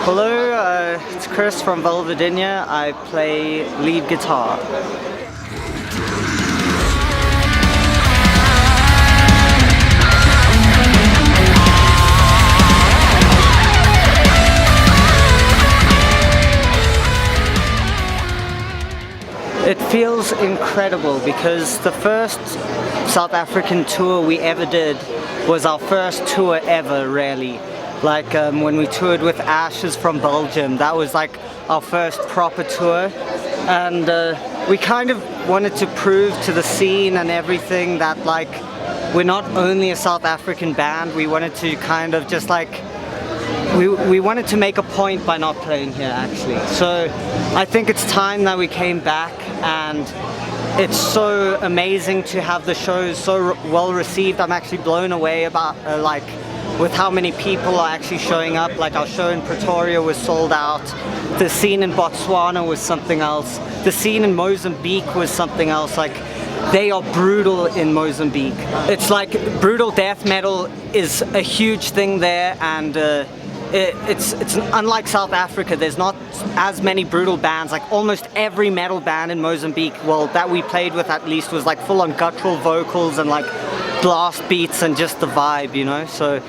Hello, it's Kris from Vulvodynia. I play lead guitar. It feels incredible because the first South African tour we ever did was our first tour ever, really. Like when we toured with Ashes from Belgium, that was like our first proper tour, and we kind of wanted to prove to the scene and everything that like we're not only a South African band. We wanted to kind of just like we wanted to make a point by not playing here actually. So I think it's time that we came back, and it's so amazing to have the shows so well received. I'm actually blown away about like with how many people are actually showing up. Like our show in Pretoria was sold out. The scene in Botswana was something else. The scene in Mozambique was something else. Like they are brutal in Mozambique. It's like brutal death metal is a huge thing there, and it's unlike South Africa. There's not as many brutal bands. Like almost every metal band in Mozambique, well, that we played with at least, was like full on guttural vocals and like blast beats and just the vibe, you know. So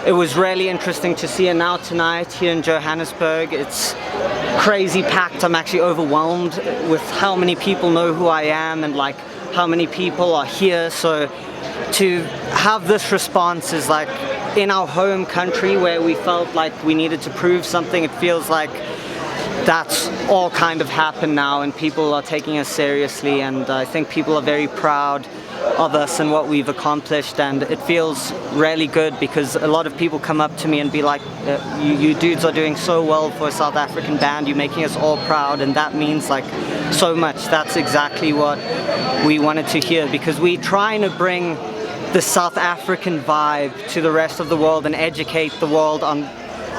it was really interesting to see. And now tonight here in Johannesburg, it's crazy packed. I'm actually overwhelmed with how many people know who I am and like how many people are here. So to have this response is like in our home country where we felt like we needed to prove something. It feels like that's all kind of happened now, and people are taking us seriously, and I think people are very proud of us and what we've accomplished, and it feels really good because a lot of people come up to me and be like, you dudes are doing so well for a South African band, you're making us all proud, and that means like so much. That's exactly what we wanted to hear, because we're trying to bring the South African vibe to the rest of the world and educate the world on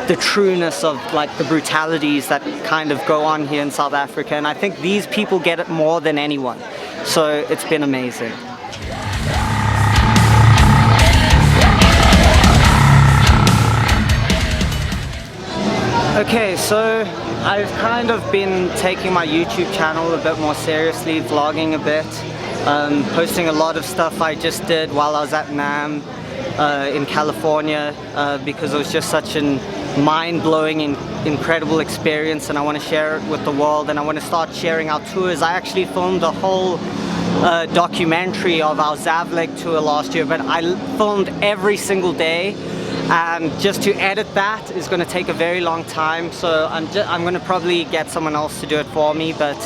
the trueness of like the brutalities that kind of go on here in South Africa, and I think these people get it more than anyone. So it's been amazing. Okay, so I've kind of been taking my YouTube channel a bit more seriously, vlogging a bit, posting a lot of stuff I just did while I was at NAMM in California, because it was just such an mind-blowing and incredible experience, and I want to share it with the world, and I want to start sharing our tours. I actually filmed a whole documentary of our XAVLEG tour last year, but I filmed every single day, and just to edit that is going to take a very long time, so I'm going to probably get someone else to do it for me. But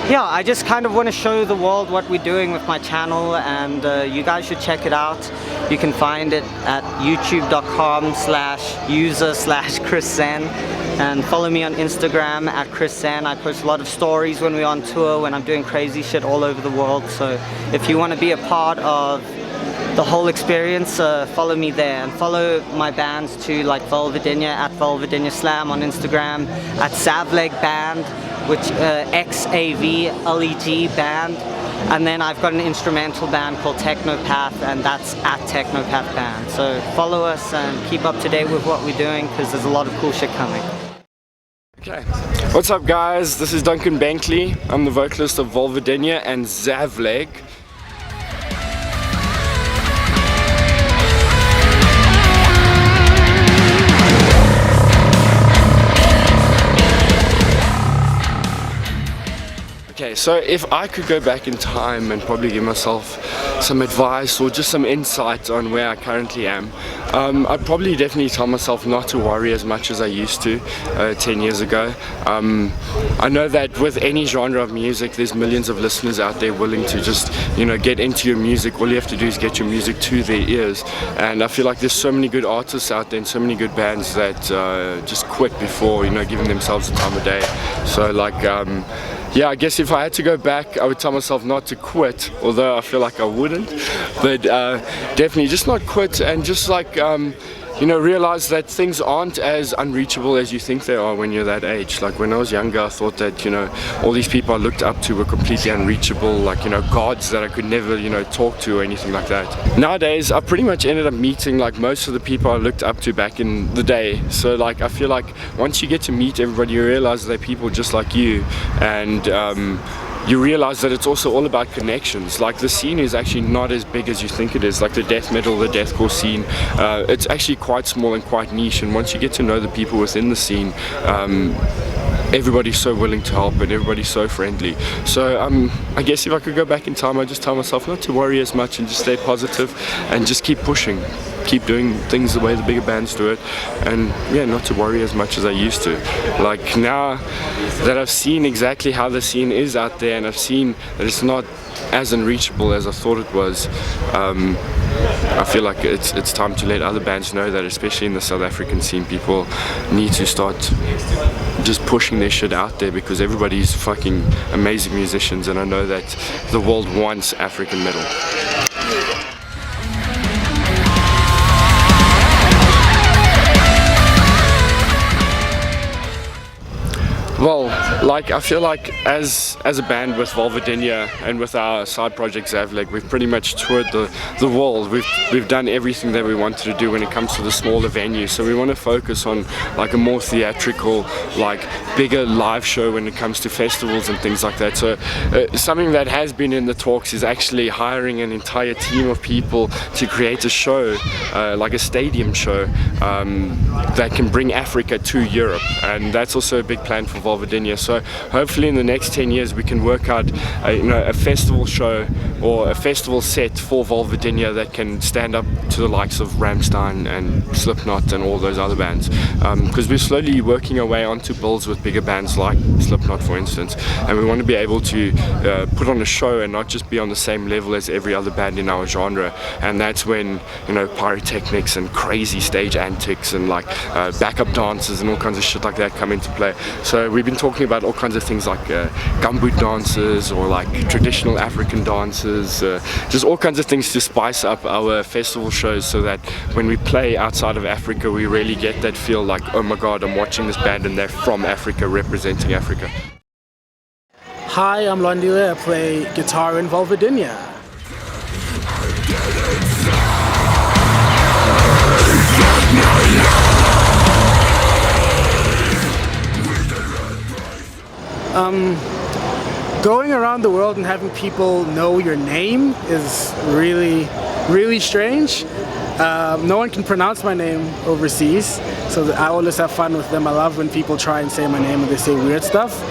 yeah, I just kind of want to show the world what we're doing with my channel, and you guys should check it out. You can find it at youtube.com/user/KrisZen, and follow me on Instagram at KrisZen. I post a lot of stories when we're on tour, when I'm doing crazy shit all over the world. So if you want to be a part of the whole experience, follow me there, and follow my bands too, like Vulvodynia at Vulvodynia Slam on Instagram, at XAVLEG Band, which XAVLEG Band, and then I've got an instrumental band called TECHNOPATH, and that's at TECHNOPATH Band. So follow us and keep up to date with what we're doing, because there's a lot of cool shit coming. Okay, what's up guys? This is Duncan. I'm the vocalist of Vulvodynia and XAVLEG. Okay, so if I could go back in time and probably give myself some advice or just some insight on where I currently am, I'd probably definitely tell myself not to worry as much as I used to 10 years ago. I know that with any genre of music, there's millions of listeners out there willing to just, you know, get into your music. All you have to do is get your music to their ears, and I feel like there's so many good artists out there and so many good bands that just quit before, you know, giving themselves the time of day. So like, yeah, I guess if I had to go back, I would tell myself not to quit, although I feel like I wouldn't. But definitely just not quit, and just like you know, realize that things aren't as unreachable as you think they are when you're that age. Like when I was younger, I thought that, you know, all these people I looked up to were completely unreachable, like, you know, gods that I could never, you know, talk to or anything like that. Nowadays, I pretty much ended up meeting like most of the people I looked up to back in the day. So like, I feel like once you get to meet everybody, you realize they're people just like you, and you realize that it's also all about connections. Like the scene is actually not as big as you think it is. Like the death metal, the deathcore scene, it's actually quite small and quite niche, and once you get to know the people within the scene, everybody's so willing to help and everybody's so friendly. So I guess if I could go back in time, I'd just tell myself not to worry as much and just stay positive and just keep pushing, keep doing things the way the bigger bands do it, and yeah, not to worry as much as I used to. Like now that I've seen exactly how the scene is out there, and I've seen that it's not as unreachable as I thought it was, I feel like it's time to let other bands know that, especially in the South African scene, people need to start just pushing their shit out there, because everybody's fucking amazing musicians, and I know that the world wants African metal. Well, like I feel like as a band with Vulvodynia and with our side project XAVLEG, we've pretty much toured the world. We've done everything that we wanted to do when it comes to the smaller venues. So we want to focus on like a more theatrical, like bigger live show when it comes to festivals and things like that. So something that has been in the talks is actually hiring an entire team of people to create a show, like a stadium show, that can bring Africa to Europe, and that's also a big plan for Vulvodynia. So hopefully in the next 10 years we can work out a festival show or a festival set for Vulvodynia that can stand up to the likes of Rammstein and Slipknot and all those other bands, because we're slowly working our way onto bills with bigger bands like Slipknot, for instance, and we want to be able to put on a show and not just be on the same level as every other band in our genre. And that's when, you know, pyrotechnics and crazy stage antics and like backup dances and all kinds of shit like that come into play. So we've been talking about all kinds of things like gumboot dances or like traditional African dances, just all kinds of things to spice up our festival shows, so that when we play outside of Africa we really get that feel like, oh my god, I'm watching this band and they're from Africa, representing Africa. Hi, I'm Lwandile. I play guitar in Vulvodynia. Going around the world and having people know your name is really strange. No one can pronounce my name overseas, so I always have fun with them. I love when people try and say my name and they say weird stuff.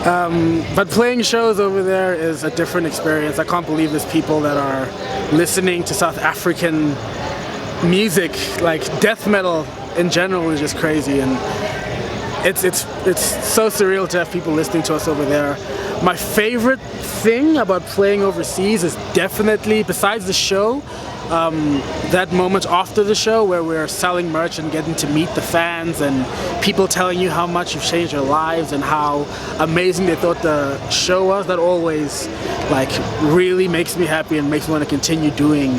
But playing shows over there is a different experience. I can't believe there's people that are listening to South African music. Like death metal in general is just crazy, and it's so surreal to have people listening to us over there. My favorite thing about playing overseas is definitely, besides the show, that moment after the show where we're selling merch and getting to meet the fans and people telling you how much you've changed your lives and how amazing they thought the show was. That always like really makes me happy and makes me want to continue doing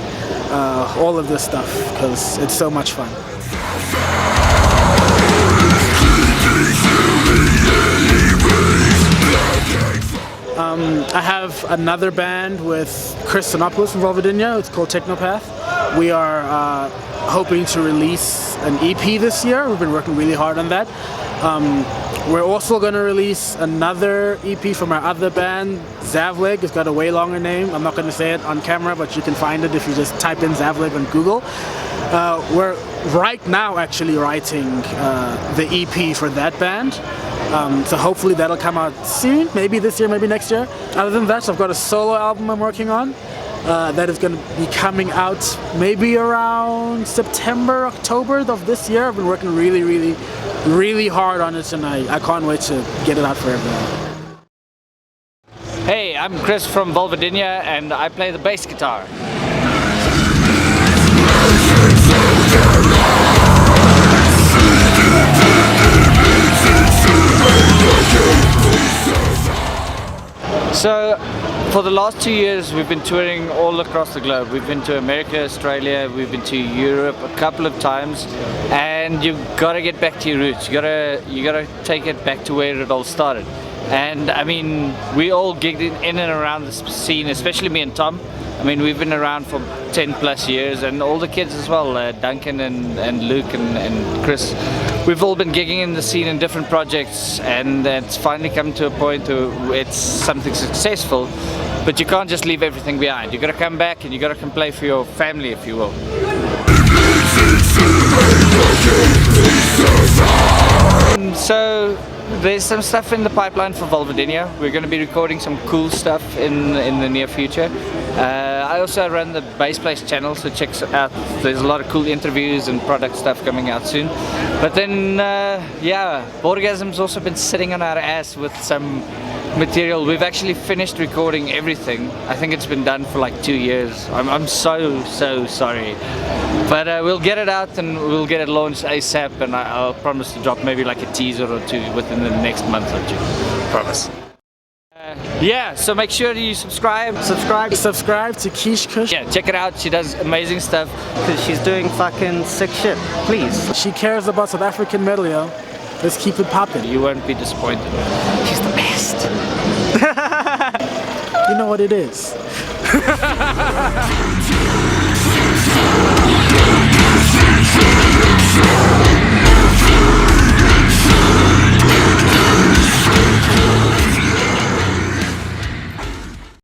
all of this stuff, because it's so much fun. I have another band with Kris from Vulvodynia. It's called TECHNOPATH. We are hoping to release an EP this year. We've been working really hard on that. We're also going to release another EP from our other band, XAVLEG. It's got a way longer name. I'm not going to say it on camera, but you can find it if you just type in XAVLEG on Google. We're right now actually writing the EP for that band. So hopefully that'll come out soon, maybe this year, maybe next year. Other than that, I've got a solo album I'm working on that is going to be coming out maybe around September, October of this year. I've been working really hard on it, and I can't wait to get it out for everyone. Hey, I'm Kris from Vulvodynia and I play the bass guitar. So For the last 2 years, we've been touring all across the globe. We've been to America, Australia, we've been to Europe a couple of times, and you've got to get back to your roots. You gotta take it back to where it all started. And I mean, we all gigged in and around the scene, especially me and Tom. I mean, we've been around for 10 plus years, and all the kids as well, Duncan and Luke and Kris. We've all been gigging in the scene in different projects, and it's finally come to a point where it's something successful, but you can't just leave everything behind. You gotta come back and you gotta come play for your family, if you will. So there's some stuff in the pipeline for Vulvodynia. We're going to be recording some cool stuff in the near future. I also run the Bass Place channel, so check it out. There's a lot of cool interviews and product stuff coming out soon. But then, yeah, BOARGAZM's also been sitting on our ass with some material. We've actually finished recording everything. I think it's been done for like 2 years. I'm so sorry. But we'll get it out and we'll get it launched ASAP, and I'll promise to drop maybe like a teaser or two within the next month or two. Promise. Yeah, so make sure you subscribe Subscribe to KEETS. Yeah, check it out. She does amazing stuff. Because she's doing fucking sick shit. Please. She cares about South African metal, yo. Let's keep it popping. You won't be disappointed. She's the best. You know what it is.